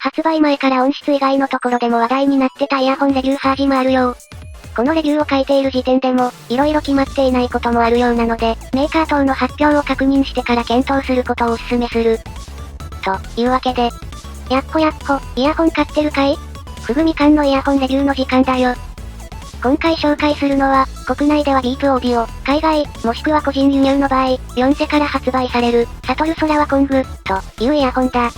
発売前から音質以外のところでも話題になってたイヤホンレビューハージもあるよう。このレビューを書いている時点でも、色々決まっていないこともあるようなので、メーカー等の発表を確認してから検討することをお勧めする。というわけで、やっほ、イヤホン買ってるかい？ふぐみかんのイヤホンレビューの時間だよ。今回紹介するのは、国内ではビープオーディオ、海外、もしくは個人輸入の場合、4世から発売される、サトルソラワコング、というイヤホンだ。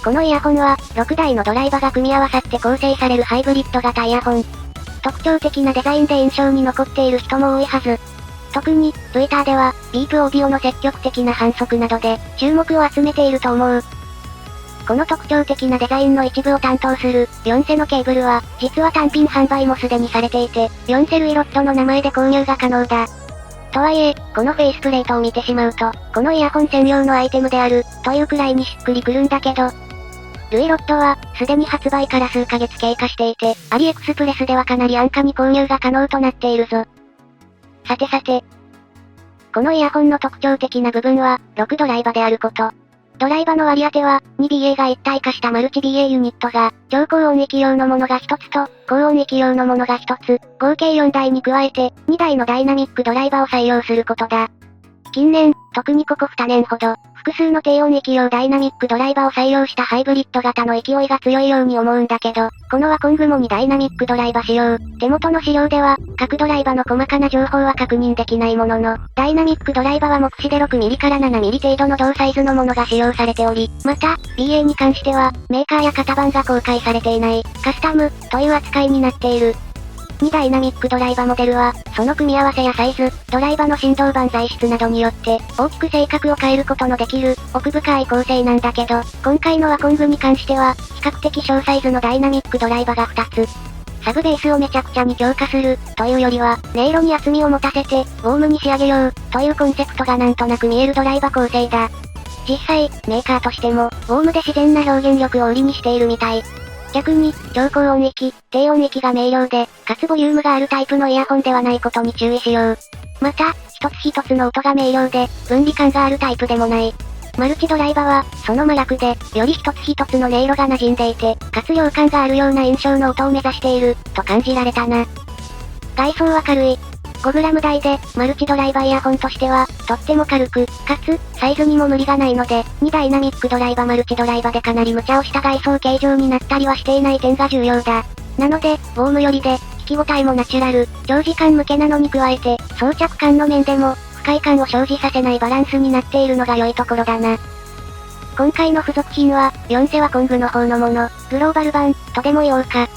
このイヤホンは、6台のドライバーが組み合わさって構成されるハイブリッド型イヤホン。特徴的なデザインで印象に残っている人も多いはず。特に、Twitter では、ビープオーディオの積極的な反則などで、注目を集めていると思う。この特徴的なデザインの一部を担当する、4セのケーブルは、実は単品販売もすでにされていて、4セルイロットの名前で購入が可能だ。とはいえ、このフェイスプレートを見てしまうと、このイヤホン専用のアイテムである、というくらいにしっくりくるんだけど、ルイロットは、すでに発売から数ヶ月経過していて、アリエクスプレスではかなり安価に購入が可能となっているぞ。さて、このイヤホンの特徴的な部分は、6ドライバであること。ドライバの割り当ては、2BA が一体化したマルチ BA ユニットが、超高音域用のものが1つと、高音域用のものが1つ、合計4台に加えて、2台のダイナミックドライバーを採用することだ。近年、特にここ2年ほど、複数の低音域用ダイナミックドライバーを採用したハイブリッド型の勢いが強いように思うんだけど、このワコングもにダイナミックドライバー使用。手元の資料では、各ドライバーの細かな情報は確認できないものの、ダイナミックドライバーは目視で 6mm から 7mm 程度の同サイズのものが使用されており、また、BA に関しては、メーカーや型番が公開されていない、カスタム、という扱いになっている。2ダイナミックドライバモデルは、その組み合わせやサイズ、ドライバの振動板材質などによって、大きく性格を変えることのできる、奥深い構成なんだけど、今回のワコングに関しては、比較的小サイズのダイナミックドライバが2つ。サブベースをめちゃくちゃに強化する、というよりは、音色に厚みを持たせて、ウォームに仕上げよう、というコンセプトがなんとなく見えるドライバ構成だ。実際、メーカーとしても、ウォームで自然な表現力を売りにしているみたい。逆に、超高音域、低音域が明瞭で、かつボリュームがあるタイプのイヤホンではないことに注意しよう。また、一つ一つの音が明瞭で、分離感があるタイプでもない。マルチドライバは、その真逆で、より一つ一つの音色が馴染んでいて、かつ量感があるような印象の音を目指している、と感じられたな。外装は軽い。5g 台で、マルチドライバーイヤホンとしては、とっても軽く、かつ、サイズにも無理がないので、2ダイナミックドライバーマルチドライバーでかなり無茶をした外装形状になったりはしていない点が重要だ。なので、ウォーム寄りで、聞き応えもナチュラル、長時間向けなのに加えて、装着感の面でも、不快感を生じさせないバランスになっているのが良いところだな。今回の付属品は、4セワコングの方のもの、グローバル版、とでも言おうか。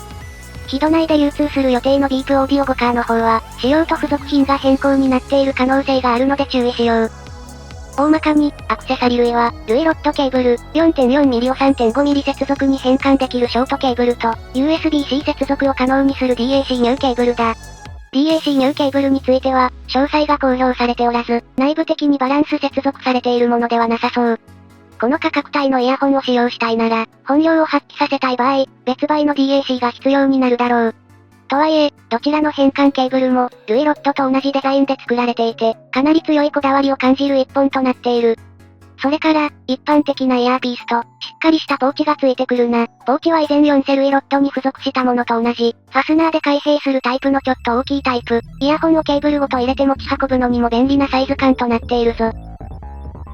ヒド内で流通する予定のビープオーディオ5カーの方は、仕様と付属品が変更になっている可能性があるので注意しよう。大まかに、アクセサリー類は、ルイロットケーブル、4.4mm を 3.5mm 接続に変換できるショートケーブルと、USB-C 接続を可能にする DAC ニューケーブルだ。DAC ニューケーブルについては、詳細が公表されておらず、内部的にバランス接続されているものではなさそう。この価格帯のイヤホンを使用したいなら、本領を発揮させたい場合、別売の DAC が必要になるだろう。とはいえ、どちらの変換ケーブルも、ルイロットと同じデザインで作られていて、かなり強いこだわりを感じる一本となっている。それから、一般的なイヤーピースと、しっかりしたポーチがついてくるな。ポーチは以前4セルイロットに付属したものと同じ、ファスナーで開閉するタイプのちょっと大きいタイプ。イヤホンをケーブルごと入れて持ち運ぶのにも便利なサイズ感となっているぞ。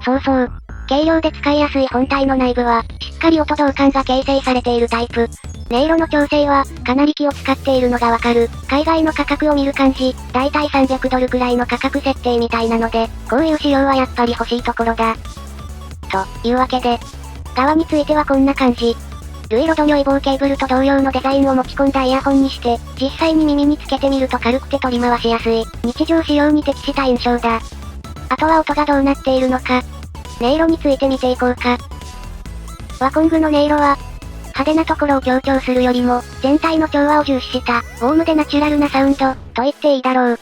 そうそう。軽量で使いやすい本体の内部は、しっかり音導管が形成されているタイプ。音色の調整は、かなり気を使っているのがわかる。海外の価格を見る感じ、だいたい300ドルくらいの価格設定みたいなので、こういう仕様はやっぱり欲しいところだ。というわけで、側についてはこんな感じ。ルイロドニョイボーケーブルと同様のデザインを持ち込んだイヤホンにして、実際に耳につけてみると軽くて取り回しやすい、日常使用に適した印象だ。あとは音がどうなっているのか。音色について見ていこうか。ワコングの音色は、派手なところを強調するよりも、全体の調和を重視した、ウォームでナチュラルなサウンド、と言っていいだろう。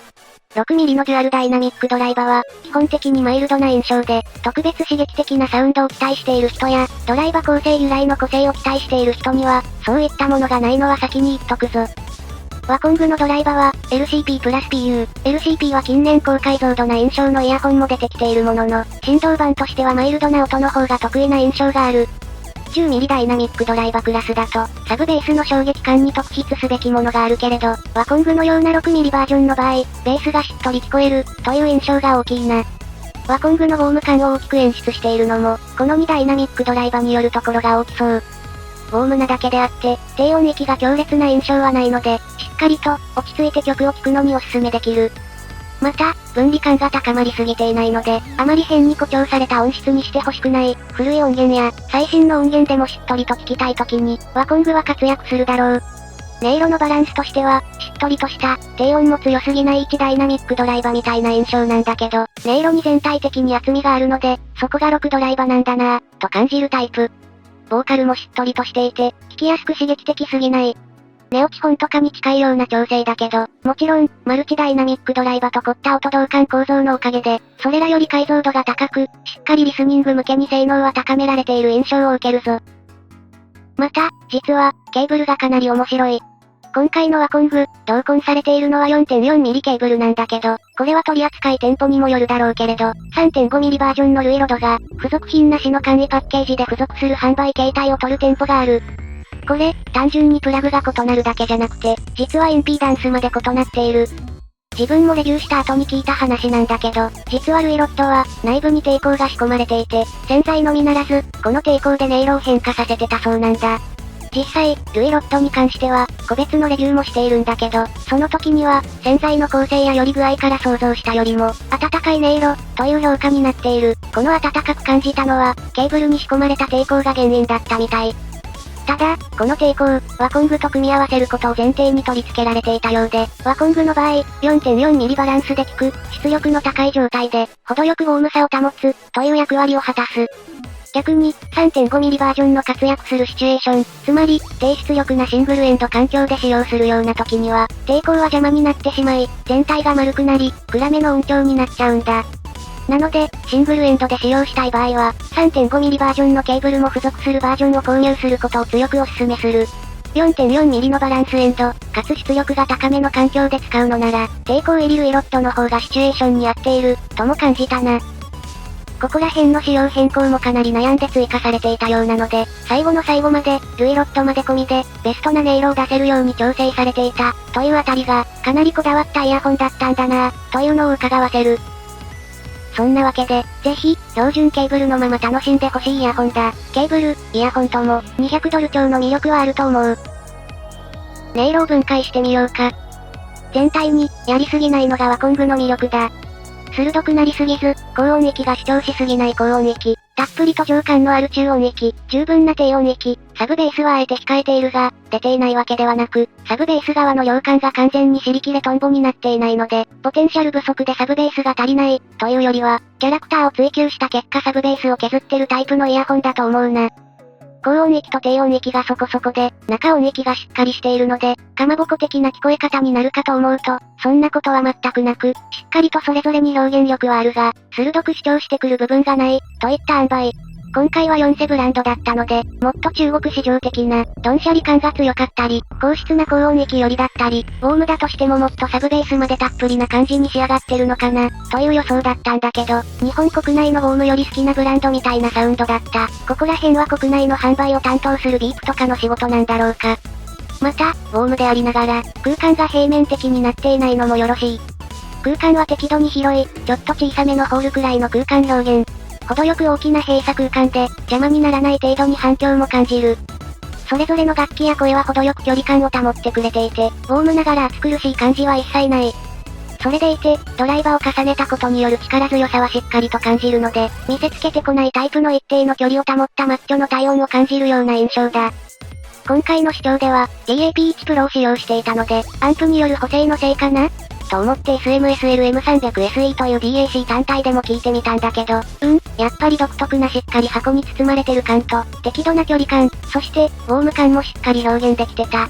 6mm のデュアルダイナミックドライバは、基本的にマイルドな印象で、特別刺激的なサウンドを期待している人や、ドライバ構成由来の個性を期待している人には、そういったものがないのは先に言っとくぞ。ワコングのドライバは、LCP プラス PU。LCP は近年高解像度な印象のイヤホンも出てきているものの、振動板としてはマイルドな音の方が得意な印象がある。10mm ダイナミックドライバクラスだと、サブベースの衝撃感に特筆すべきものがあるけれど、ワコングのような 6mm バージョンの場合、ベースがしっとり聞こえる、という印象が大きいな。ワコングのウォーム感を大きく演出しているのも、この2ダイナミックドライバによるところが大きそう。ウォームなだけであって、低音域が強烈な印象はないので、しっかりと、落ち着いて曲を聴くのにおすすめできる。また、分離感が高まりすぎていないので、あまり変に誇張された音質にしてほしくない、古い音源や、最新の音源でもしっとりと聴きたい時に、ワコングは活躍するだろう。音色のバランスとしては、しっとりとした、低音も強すぎない1ダイナミックドライバみたいな印象なんだけど、音色に全体的に厚みがあるので、そこが6ドライバなんだなぁ、と感じるタイプ。ボーカルもしっとりとしていて、聴きやすく刺激的すぎない。ネオ基本とかに近いような調整だけど、もちろん、マルチダイナミックドライバと凝った音同感構造のおかげで、それらより解像度が高く、しっかりリスニング向けに性能は高められている印象を受けるぞ。また、実は、ケーブルがかなり面白い。今回のワコング、同梱されているのは 4.4mm ケーブルなんだけど、これは取扱店舗にもよるだろうけれど、3.5mm バージョンのルイロドが、付属品なしの簡易パッケージで付属する販売形態を取る店舗がある。これ、単純にプラグが異なるだけじゃなくて、実はインピーダンスまで異なっている。自分もレビューした後に聞いた話なんだけど、実はルイロットは、内部に抵抗が仕込まれていて、洗剤のみならず、この抵抗で音色を変化させてたそうなんだ。実際、ルイロットに関しては、個別のレビューもしているんだけど、その時には、洗剤の構成やより具合から想像したよりも、温かい音色、という評価になっている。この温かく感じたのは、ケーブルに仕込まれた抵抗が原因だったみたい。ただ、この抵抗、ワコングと組み合わせることを前提に取り付けられていたようで、ワコングの場合、4.4mm バランスで効く、出力の高い状態で、程よくウォームさを保つ、という役割を果たす。逆に、3.5mm バージョンの活躍するシチュエーション、つまり、低出力なシングルエンド環境で使用するような時には、抵抗は邪魔になってしまい、全体が丸くなり、暗めの音響になっちゃうんだ。なので、シングルエンドで使用したい場合は、3.5mm バージョンのケーブルも付属するバージョンを購入することを強くお勧めする。4.4mm のバランスエンド、かつ出力が高めの環境で使うのなら、抵抗入りルイロットの方がシチュエーションに合っている、とも感じたな。ここら辺の仕様変更もかなり悩んで追加されていたようなので、最後の最後まで、ルイロットまで込みで、ベストな音色を出せるように調整されていた、というあたりが、かなりこだわったイヤホンだったんだなというのを伺わせる。そんなわけで、ぜひ、標準ケーブルのまま楽しんでほしいイヤホンだ。ケーブル、イヤホンとも、200ドル超の魅力はあると思う。音色を分解してみようか。全体に、やりすぎないのがワコングの魅力だ。鋭くなりすぎず、高音域が主張しすぎない高音域、たっぷりと情感のある中音域、十分な低音域、サブベースはあえて控えているが、出ていないわけではなく、サブベース側の量感が完全に尻切れトンボになっていないので、ポテンシャル不足でサブベースが足りない、というよりは、キャラクターを追求した結果サブベースを削ってるタイプのイヤホンだと思うな。高音域と低音域がそこそこで、中音域がしっかりしているので、かまぼこ的な聞こえ方になるかと思うと、そんなことは全くなく、しっかりとそれぞれに表現力はあるが、鋭く主張してくる部分がない、といった塩梅。今回は4セブランドだったので、もっと中国市場的な、ドンシャリ感が強かったり、高質な高音域よりだったり、ウォームだとしてももっとサブベースまでたっぷりな感じに仕上がってるのかな、という予想だったんだけど、日本国内のウォームより好きなブランドみたいなサウンドだった。ここら辺は国内の販売を担当するビープとかの仕事なんだろうか。また、ウォームでありながら、空間が平面的になっていないのもよろしい。空間は適度に広い、ちょっと小さめのホールくらいの空間表現。程よく大きな閉鎖空間で、邪魔にならない程度に反響も感じる。それぞれの楽器や声は程よく距離感を保ってくれていて、ウォームながら暑苦しい感じは一切ない。それでいて、ドライバーを重ねたことによる力強さはしっかりと感じるので、見せつけてこないタイプの一定の距離を保ったマッチョの体温を感じるような印象だ。今回の視聴では、DAP1 Pro を使用していたので、アンプによる補正のせいかなと思って SMSLM300SE という DAC 単体でも聞いてみたんだけど、やっぱり独特なしっかり箱に包まれてる感と、適度な距離感、そして、ウォーム感もしっかり表現できてた。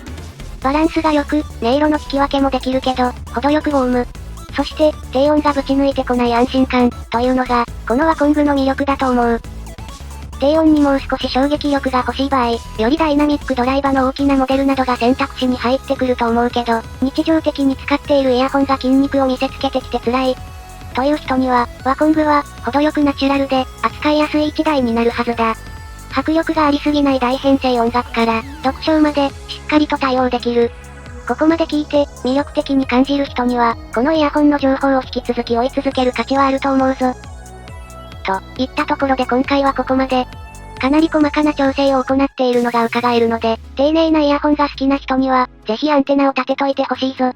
バランスが良く、音色の聞き分けもできるけど、程よくウォーム。そして、低音がぶち抜いてこない安心感、というのが、このワコングの魅力だと思う。低音にもう少し衝撃力が欲しい場合、よりダイナミックドライバの大きなモデルなどが選択肢に入ってくると思うけど、日常的に使っているイヤホンが筋肉を見せつけてきて辛い。という人には、ワコングは、程よくナチュラルで、扱いやすい1台になるはずだ。迫力がありすぎない大編成音楽から、読書まで、しっかりと対応できる。ここまで聞いて、魅力的に感じる人には、このイヤホンの情報を引き続き追い続ける価値はあると思うぞ。といったところで今回はここまで。かなり細かな調整を行っているのが伺えるので、丁寧なイヤホンが好きな人には、ぜひアンテナを立てといてほしいぞ。